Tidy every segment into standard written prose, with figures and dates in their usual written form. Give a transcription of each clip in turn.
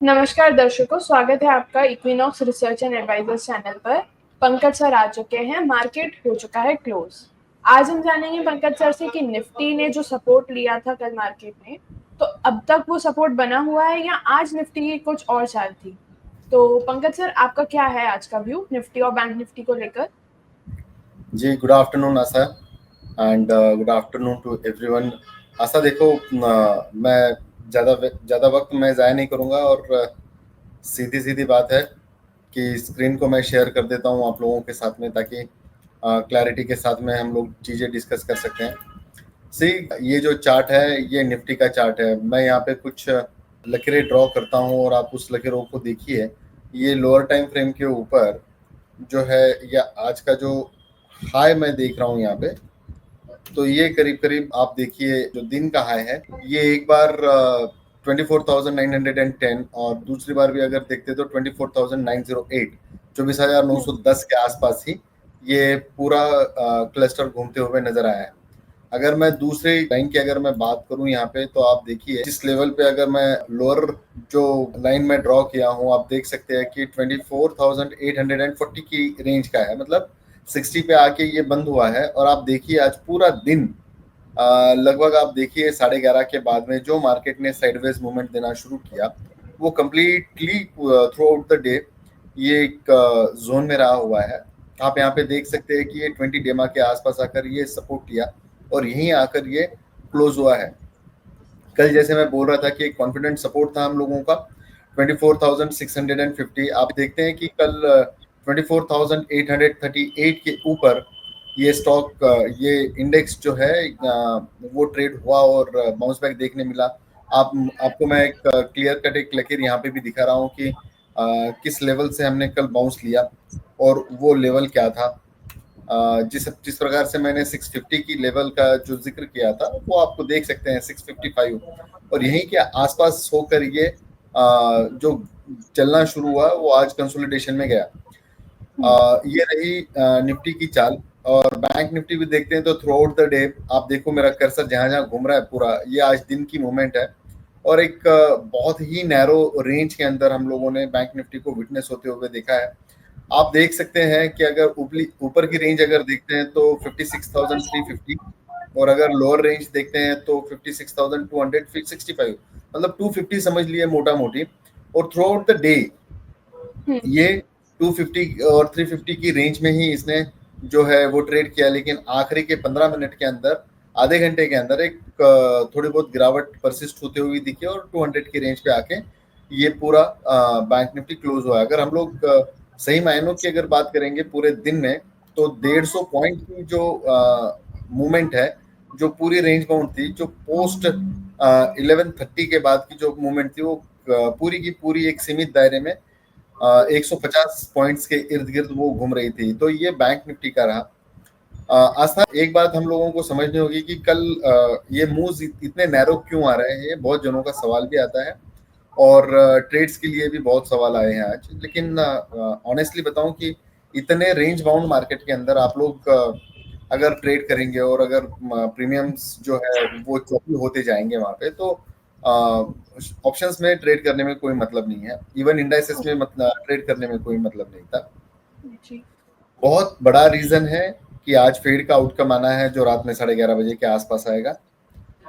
नमस्कार दर्शकों, स्वागत है आपका Equinox research and advisers channel पर। पंकज सर आ चुके हैं। मार्केट हो चुका है क्लोज। आज हम जानेंगे पंकज सर से कि निफ्टी ने जो सपोर्ट लिया था कल मार्केट में, तो अब तक वो सपोर्ट बना हुआ है या आज निफ्टी की कुछ और चाल थी। तो पंकज सर, आपका क्या है आज का व्यू निफ्टी और बैंक निफ्टी को लेकर? जी, good afternoon Asha and good afternoon to everyone. Asha देखो, मैं ज़्यादा वक्त मैं ज़ाया नहीं करूँगा और सीधी सीधी बात है कि स्क्रीन को मैं शेयर कर देता हूँ आप लोगों के साथ में, ताकि क्लैरिटी के साथ में हम लोग चीज़ें डिस्कस कर सकते हैं। सी, ये जो चार्ट है ये निफ्टी का चार्ट है। मैं यहाँ पे कुछ लकीरें ड्रॉ करता हूँ और आप उस लकीरों को देखिए। ये लोअर टाइम फ्रेम के ऊपर जो है, या आज का जो हाई मैं देख रहा हूँ यहाँ पे, तो ये करीब करीब आप देखिए जो दिन का हाई है, ये एक बार 24,910 और दूसरी बार भी अगर देखते तो 24,908, 24,910 के आसपास ही ये पूरा क्लस्टर घूमते हुए नजर आया है। अगर मैं दूसरे लाइन की अगर मैं बात करूं यहाँ पे, तो आप देखिए जिस लेवल पे अगर मैं लोअर जो लाइन में ड्रॉ किया हूं, आप देख सकते हैं कि 24,840 की रेंज का है, मतलब 60 पे आके ये बंद हुआ है। और आप देखिए आज पूरा दिन लगभग आप देखिए 11:30 के बाद में जो मार्केट ने साइडवेज मूवमेंट देना शुरू किया, वो completely through out the day ये एक जोन में रहा हुआ है। आप यहाँ पे देख सकते हैं कि ये 20 डेमा के आसपास आकर ये सपोर्ट किया और यहीं आकर ये क्लोज हुआ है। कल जैसे मैं बोल रहा था कि एक कॉन्फिडेंट सपोर्ट था हम लोगों का 24,650। आप देखते हैं कि कल 24,838 के ऊपर ये स्टॉक, ये इंडेक्स जो है वो ट्रेड हुआ और बाउंस बैक देखने मिला। आपको मैं एक क्लियर कट एक लकीर यहाँ पे भी दिखा रहा हूँ कि किस लेवल से हमने कल बाउंस लिया और वो लेवल क्या था। जिस प्रकार से मैंने 650 की लेवल का जो जिक्र किया था, वो आपको देख सकते हैं 655, और यहीं के आसपास होकर ये जो चलना शुरू हुआ वो आज कंसोलिडेशन में गया। ये रही निफ्टी की चाल। और बैंक निफ्टी भी देखते हैं तो थ्रू आउट द डे आप देखो, मेरा कर्सर जहां जहां घूम रहा है पूरा, ये आज दिन की मूवमेंट है। और एक बहुत ही नैरो रेंज के अंदर हम लोगों ने बैंक निफ्टी को विटनेस होते हुए देखा है। आप देख सकते हैं कि अगर ऊपर की रेंज अगर देखते हैं तो 56,350, और अगर लोअर रेंज देखते हैं तो 56,265, मतलब 250 समझ लिए मोटा मोटी। और थ्रू आउट द डे ये 250 और 350 की रेंज में ही इसने जो है वो ट्रेड किया, लेकिन आखिरी के 15 मिनट के अंदर, आधे घंटे के अंदर एक थोड़ी बहुत गिरावट परसिस्ट होते हुए दिखी और 200 की रेंज पे आके ये पूरा बैंक निफ्टी क्लोज हुआ। अगर हम लोग सही मायनों की अगर बात करेंगे पूरे दिन में, तो 150 पॉइंट की जो मूवमेंट है, जो पूरी रेंज बाउंड थी, जो पोस्ट 11:30 के बाद की जो मूवमेंट थी, वो पूरी की पूरी एक सीमित दायरे में 150 पॉइंट्स के इर्द गिर्द वो घूम रही थी। तो ये बैंक निफ्टी का रहा। आस्था, एक बात हम लोगों को समझनी होगी कि कल ये मूव्स इतने नैरो क्यों आ रहे हैं, ये बहुत जनों का सवाल भी आता है और ट्रेड्स के लिए भी बहुत सवाल आए हैं आज। लेकिन ऑनेस्टली बताऊं कि इतने रेंज बाउंड मार्केट के अंदर आप लोग अगर ट्रेड करेंगे और अगर प्रीमियम्स जो है वो चौकी होते जाएंगे वहां पे, तो ऑप्शंस में ट्रेड करने में कोई मतलब नहीं है। इवन इंडाइसेस में ट्रेड करने में कोई मतलब नहीं था। जी। बहुत बड़ा रीजन है कि आज फेड का आउटकम आना है जो रात में 11:30 बजे के आसपास आएगा।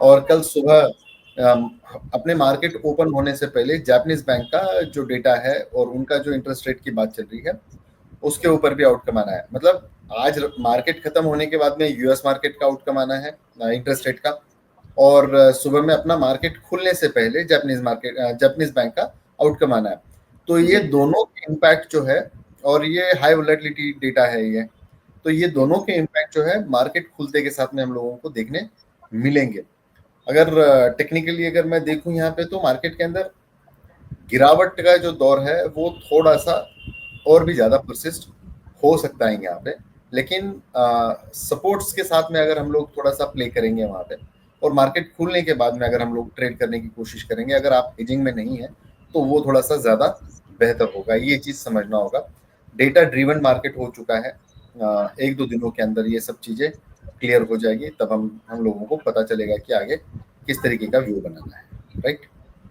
और कल सुबह अपने मार्केट ओपन होने से पहले जापानीज बैंक का जो डेटा है और उनका जो इंटरेस्ट रेट की बात चल रही है, उसके ऊपर भी आउटकम आना है। मतलब आज मार्केट खत्म होने के बाद में यूएस मार्केट का आउटकम आना है इंटरेस्ट रेट का, और सुबह में अपना मार्केट खुलने से पहले जापानीज बैंक का आउटकम आना है। तो ये दोनों के इम्पैक्ट जो है, और ये हाई वोलेटिलिटी डेटा है ये, तो ये दोनों के इम्पैक्ट जो है मार्केट खुलते के साथ में हम लोगों को देखने मिलेंगे। अगर टेक्निकली अगर मैं देखूं यहाँ पे, तो मार्केट के अंदर गिरावट का जो दौर है वो थोड़ा सा और भी ज्यादा परसिस्ट हो सकता है यहाँ पे। लेकिन सपोर्ट्स के साथ में अगर हम लोग थोड़ा सा प्ले करेंगे वहां पे, और मार्केट खुलने के बाद में अगर हम लोग ट्रेड करने की कोशिश करेंगे, अगर आप हेजिंग में नहीं है, तो वो थोड़ा सा ज्यादा बेहतर होगा। ये चीज समझना होगा। डेटा ड्रिवन मार्केट हो चुका है। एक दो दिनों के अंदर ये सब चीजें क्लियर हो जाएगी, तब हम लोगों को पता चलेगा कि आगे किस तरीके का व्यू बनाना है। राइट।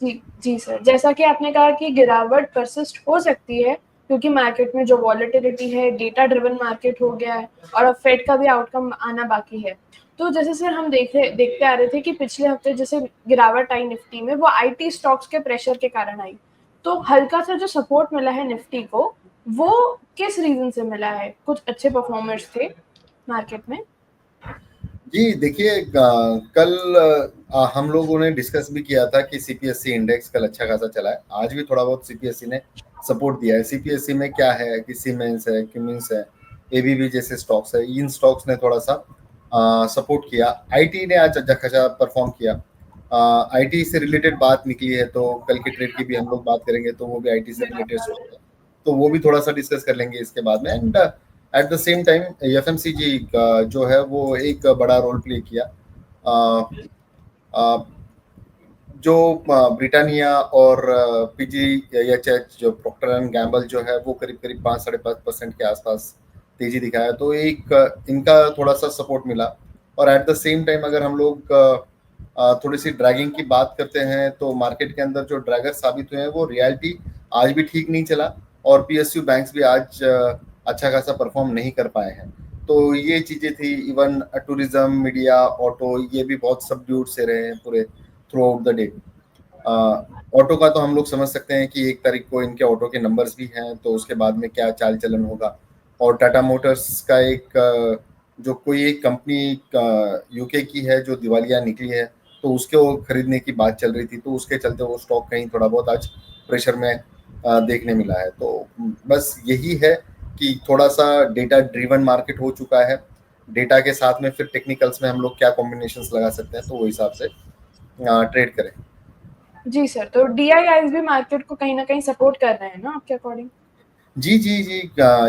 जी सर, जैसा कि आपने कहा कि गिरावट परसिस्ट हो सकती है क्योंकि मार्केट में जो वॉलेटिलिटी है, डेटा ड्रिवन मार्केट हो गया है और अब फेड का भी आउटकम आना बाकी है। तो जैसे सर हम देखते आ रहे थे कि पिछले हफ्ते जैसे गिरावट आई निफ्टी में, वो आईटी स्टॉक्स के प्रेशर के कारण आई। तो हल्का सा जो सपोर्ट मिला है निफ्टी को, वो किस रीजन से मिला है? कुछ अच्छे परफॉर्मर्स थे मार्केट में? जी देखिए, कल हम लोगों ने डिस्कस भी किया था कि सीपीएससी इंडेक्स कल अच्छा खासा चला है। आज भी थोड़ा बहुत सीपीएससी ने सपोर्ट दिया है। सीपीएससी में क्या है कि सीमेंस है, क्यूमिंस है, एबीबी जैसे स्टॉक्स है, इन स्टॉक्स ने थोड़ा सा सपोर्ट किया। आईटी ने आज अच्छा खासा परफॉर्म किया। आईटी से रिलेटेड बात निकली है तो कल के ट्रेड की भी हम लोग बात करेंगे, तो वो भी आईटी से रिलेटेड स्टॉक है, तो वो भी थोड़ा सा डिस्कस कर लेंगे इसके बाद में। And at the same time FMCG का जो है वो एक बड़ा रोल प्ले किया। अ, अ, जो ब्रिटानिया और पीजीएचएच जो प्रॉक्टर एंड गैम्बल जो है वो करीब करीब 5-5.5% के आसपास तेजी दिखाया, तो एक इनका थोड़ा सा सपोर्ट मिला। और एट द सेम टाइम अगर हम लोग थोड़ी सी ड्रैगिंग की बात करते हैं तो मार्केट के अंदर जो ड्रैगर साबित हुए हैं वो रियलिटी आज भी ठीक नहीं चला, और पीएसयू बैंक्स भी आज अच्छा खासा परफॉर्म नहीं कर पाए हैं। तो ये चीजें थी। इवन टूरिज्म, मीडिया, ऑटो, ये भी बहुत सबड्यूड से रहे हैं पूरे through out the day. Auto का तो हम लोग समझ सकते हैं कि 1 तारीख को इनके ऑटो के नंबर्स भी हैं, तो उसके बाद में क्या चाल चलन होगा। और टाटा मोटर्स का एक जो कोई एक कंपनी यूके की है जो दिवालिया निकली है, तो उसके वो खरीदने की बात चल रही थी, तो उसके चलते वो स्टॉक कहीं थोड़ा बहुत आज प्रेशर में देखने मिला है। तो बस यही है कि थोड़ा सा डेटा ड्रिवन मार्केट हो चुका है। डेटा के साथ में फिर टेक्निकल्स में हम लोग क्या कॉम्बिनेशंस लगा सकते हैं, तो वो हिसाब से ट्रेड करें। जी सर, तो डीआईआईज भी मार्केट को कहीं ना कहीं सपोर्ट कर रहे हैं ना आपके अकॉर्डिंग? जी जी जी,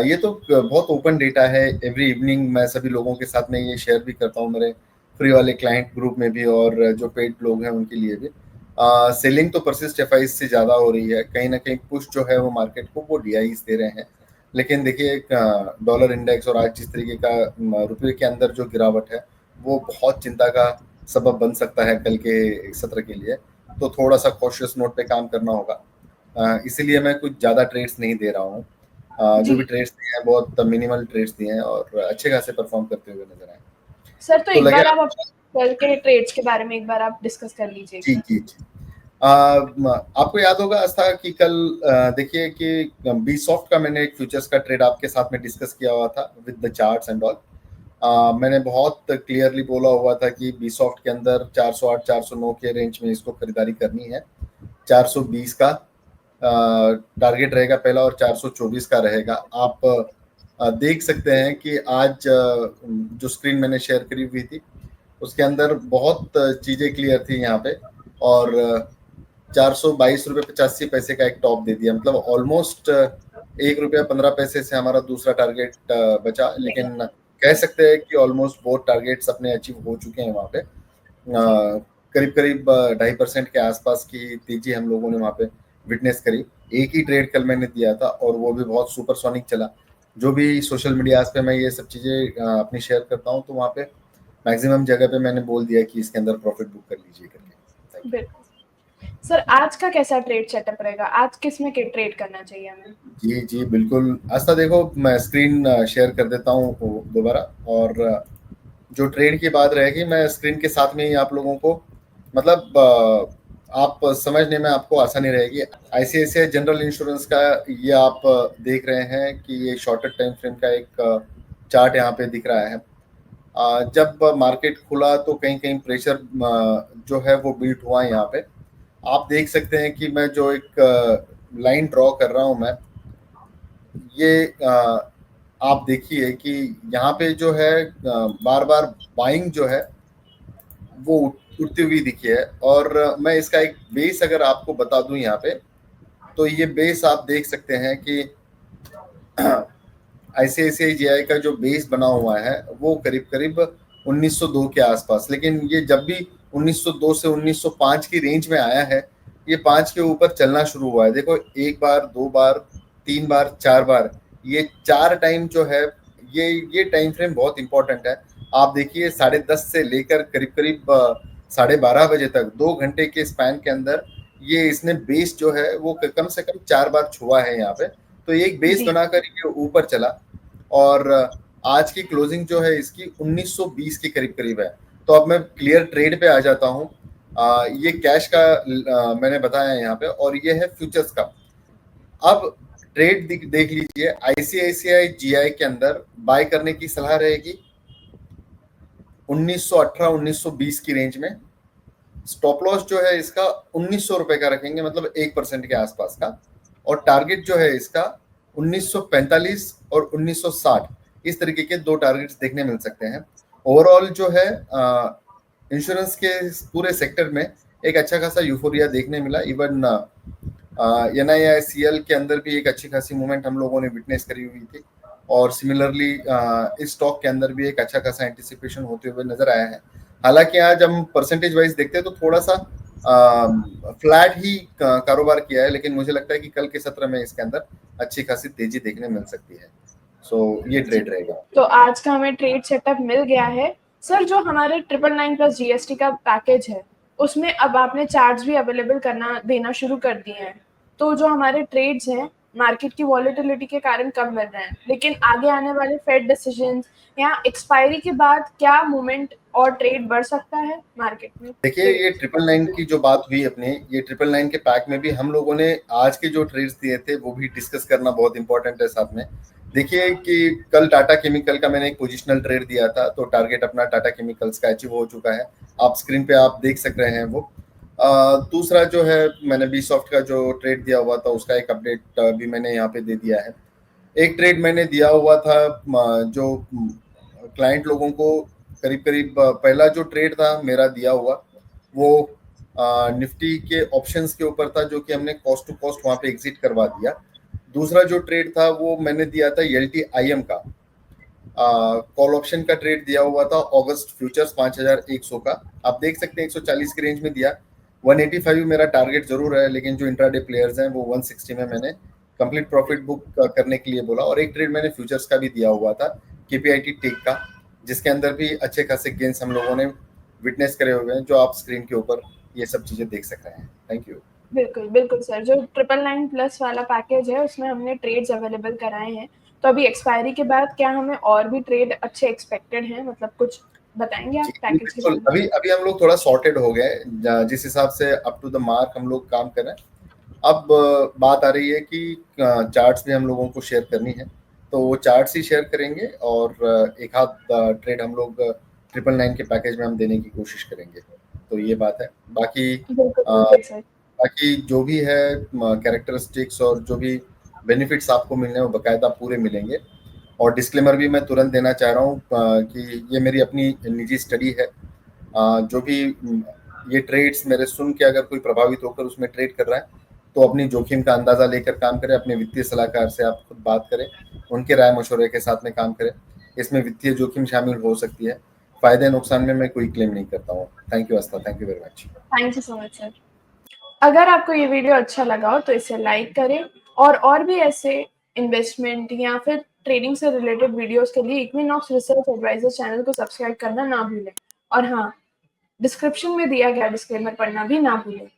ये तो बहुत ओपन डेटा है। एवरी इवनिंग मैं सभी लोगों के साथ में ये शेयर भी करता हूँ, मेरे फ्री वाले क्लाइंट ग्रुप में भी और जो पेड लोग हैं उनके लिए भी। सेलिंग तो परसिस्ट एफआईज से ज़्यादा हो रही है, कहीं ना कहीं पुश जो है वो मार्केट को वो डीआईज दे रहे हैं। लेकिन देखिए, डॉलर इंडेक्स और आज जिस तरीके का रुपये के अंदर जो गिरावट है वो बहुत चिंता का सबब बन सकता है कल के सत्र के लिए। तो थोड़ा सा कॉशियस नोट पे काम करना होगा। इसीलिए मैं कुछ ज़्यादा ट्रेड्स नहीं दे रहा हूँ। जो जी भी ट्रेड्स दिए हैं बहुत मिनिमल ट्रेड्स दिए हैं और अच्छे खासे परफॉर्म करते हुए नजर आए। सर, तो तो एक लगे। बार आप अपने कल के ट्रेड्स के बारे में एक बार आप डिस्कस कर जी लीजिएगा। जी जी। आपको याद होगा आस्था कि कल देखिए कि बी सॉफ्ट का मैंने एक फ्यूचर्स का ट्रेड आपके साथ में डिस्कस किया हुआ था with the charts and all. मैंने बहुत क्लियरली बोला हुआ था कि बी सॉफ्ट के अंदर 408 409 के रेंज में इसको खरीदारी करनी है। 420 का टारगेट रहेगा पहला और 424 का रहेगा। आप देख सकते हैं कि आज जो स्क्रीन मैंने शेयर करी हुई थी उसके अंदर बहुत चीजें क्लियर थी यहाँ पे। और 422 रुपये 85 पैसे का एक टॉप दे दिया, मतलब ऑलमोस्ट 1 रुपया 15 पैसे से हमारा दूसरा टारगेट बचा। लेकिन कह सकते हैं कि ऑलमोस्ट बोथ टारगेट्स अपने अचीव हो चुके हैं वहाँ पे। जी करीब करीब 2.5% के आसपास की तेजी हम लोगों ने वहाँ पे विटनेस करी। एक ही ट्रेड कल मैंने दिया था और वो भी बहुत सुपरसोनिक चला। जो भी सोशल मीडिया पे मैं ये सब चीज़ें अपनी शेयर करता हूँ, तो वहाँ पे मैक्सिमम जगह पे मैंने बोल दिया कि इसके अंदर प्रॉफिट बुक कर लीजिए करके। थैंक बिल्कुल। सर, आज का कैसा ट्रेड सेटअप रहेगा? आज किस में ट्रेड करना चाहिए हमें? यू। जी जी बिल्कुल। आस्था देखो, मैं स्क्रीन शेयर कर देता हूँ दोबारा। और जो ट्रेड की बात रहेगी मैं स्क्रीन के साथ में ही आप लोगों को, मतलब आप समझने में आपको आसानी रहेगी। आईसीआईसीआई जनरल इंश्योरेंस का ये आप देख रहे हैं कि ये शॉर्टर टाइम फ्रेम का एक चार्ट यहाँ पे दिख रहा है। जब मार्केट खुला तो कहीं कहीं प्रेशर जो है वो बिल्ट हुआ है यहाँ पे। आप देख सकते हैं कि मैं जो एक लाइन ड्रॉ कर रहा हूँ मैं, ये आप देखिए कि यहाँ पे जो है बार बार बाइंग जो है वो उठती हुई दिखी है। और मैं इसका एक बेस अगर आपको बता दूं यहाँ पे, तो ये बेस आप देख सकते हैं कि आईसीआईसीआई का जो बेस बना हुआ है वो करीब करीब 1902 के आसपास। लेकिन ये जब भी 1902 से 1905 की रेंज में आया है, ये 5 के ऊपर चलना शुरू हुआ है। देखो, एक बार, दो बार, 3 बार, 4 बार, ये 4 टाइम जो है, ये टाइम फ्रेम बहुत इंपॉर्टेंट है। आप देखिए 10:30 से लेकर करीब करीब 12:30 बजे तक 2 घंटे के स्पैन के अंदर ये इसने बेस जो है वो कम से कम 4 बार छुआ है यहाँ पे, तो ये एक बेस जी। बनाकर ये ऊपर चला और आज की क्लोजिंग जो है इसकी 1920 के करीब करीब है। तो अब मैं क्लियर ट्रेड पे आ जाता हूँ। ये कैश का मैंने बताया यहाँ पे, और ये है फ्यूचर्स का। अब ट्रेड देख लीजिए, आईसीआईसीआई जीआई के अंदर बाय करने की सलाह रहेगी 1918-1920 की रेंज में। स्टॉप लॉस जो है इसका 1900 रुपए का रखेंगे, मतलब 1% के आसपास का, और टारगेट जो है इसका 1945 और 1960, इस तरीके के 2 टारगेट्स देखने मिल सकते हैं। ओवरऑल जो है इंश्योरेंस के पूरे सेक्टर में एक अच्छा खासा यूफोरिया देखने मिला। इवन NIICL के अंदर भी एक अच्छी खासी मूवमेंट हम लोगों ने विटनेस करी हुई थी, और सिमिलरली इस स्टॉक के अंदर भी एक अच्छा खासा एंटिसिपेशन होते हुए नजर आया है। हालांकि आज हम परसेंटेज वाइज देखते हैं तो थोड़ा सा फ्लैट ही कारोबार किया है, लेकिन मुझे लगता है कि कल के सत्र में इसके अंदर अच्छी खासी तेजी देखने मिल सकती है। सो ये ट्रेड रहेगा। तो आज का हमें ट्रेड सेटअप मिल गया है सर। जो हमारे 999+ GST का पैकेज है उसमें अब आपने चार्ट्स भी अवेलेबल करना देना शुरू कर दिए हैं, तो जो हमारे ट्रेड्स हैं मार्केट की वॉलेटिलिटी के कारण कम मिल रहे हैं, लेकिन आगे आने वाले फेड डिसीजंस या एक्सपायरी के बाद क्या मूवमेंट और ट्रेड बढ़ सकता है मार्केट में? देखिए, ये 999 की जो बात हुई अपने, ये 999 के पैक में भी हम लोगों ने आज के जो ट्रेड्स दिए थे वो भी डिस्कस करना बहुत इंपॉर्टेंट है साथ में। देखिए कि कल टाटा केमिकल का मैंने एक पोजिशनल ट्रेड दिया था, तो टारगेट अपना टाटा केमिकल्स का अचीव हो चुका है, आप स्क्रीन पे आप देख सक रहे हैं वो। दूसरा जो है मैंने बी सॉफ्ट का जो ट्रेड दिया हुआ था उसका एक अपडेट भी मैंने यहाँ पे दे दिया है। एक ट्रेड मैंने दिया हुआ था जो क्लाइंट लोगों को करीब करीब पहला जो ट्रेड था मेरा दिया हुआ वो निफ्टी के ऑप्शंस के ऊपर था, जो कि हमने कॉस्ट टू कॉस्ट वहां पे एग्जिट करवा दिया। दूसरा जो ट्रेड था वो मैंने दिया था LTIM का कॉल ऑप्शन का ट्रेड दिया हुआ था, अगस्त फ्यूचर्स 5100 का। आप देख सकते हैं 140 की रेंज में दिया। 185 मेरा टारगेट जरूर है, लेकिन जो इंट्राडे प्लेयर्स हैं वो 160 में मैंने कंप्लीट प्रॉफिट बुक करने के लिए बोला। और एक ट्रेड मैंने फ्यूचर्स का भी दिया हुआ था KPIT टेक का, जिसके अंदर भी अच्छे खासे गेंस हम लोगों ने विटनेस करे हुए हैं, जो आप स्क्रीन के ऊपर ये सब चीजें देख सक रहे हैं। Thank you. बिल्कुल बिल्कुल सर। जो 999+ वाला पैकेज है उसमें हमने ट्रेड्स अवेलेबल कराए हैं, तो अभी एक्सपायरी के बाद क्या हमें और भी ट्रेड अच्छे एक्सपेक्टेड हैं? मतलब कुछ बताएंगे आप पैकेज के बिल्कुल, बारे में? अभी हम लोग थोड़ा सॉर्टेड हो गए, जिस हिसाब से अप टू द मार्क हम लोग काम कर रहे हैं। अब बात आ रही है कि चार्ट्स भी हम लोगों को शेयर करनी है, तो वो चार्ट्स ही शेयर करेंगे, और एक हाथ ट्रेड हम लोग 999 के पैकेज में हम देने की कोशिश करेंगे। तो ये बात है। बाकी बिल्कुल अ, बिल्कुल सर। बाकी जो भी है कैरेक्टरिस्टिक्स और जो भी बेनिफिट्स आपको मिलने हैं वो बकायदा पूरे मिलेंगे। और डिस्क्लेमर भी मैं तुरंत देना चाह रहा हूँ कि ये मेरी अपनी निजी स्टडी है। जो भी ये ट्रेड्स मेरे सुन के अगर कोई प्रभावित होकर उसमें ट्रेड कर रहा है तो अपनी जोखिम का अंदाजा लेकर काम करें, अपने वित्तीय सलाहकार से आप खुद बात करें, उनके राय मशवरे के साथ में काम करें। इसमें वित्तीय जोखिम शामिल हो सकती है, फायदे नुकसान में मैं कोई क्लेम नहीं करता हूँ। Thank you Aastha, thank you very much. Thank you so much sir. अगर आपको ये वीडियो अच्छा लगा हो तो इसे लाइक करें, और भी ऐसे इन्वेस्टमेंट या फिर ट्रेडिंग से रिलेटेड वीडियोस के लिए इक्विनॉक्स रिसर्च एडवाइजर चैनल को सब्सक्राइब करना ना भूलें। और हाँ, डिस्क्रिप्शन में दिया गया डिस्क्लेमर पढ़ना भी ना भूलें।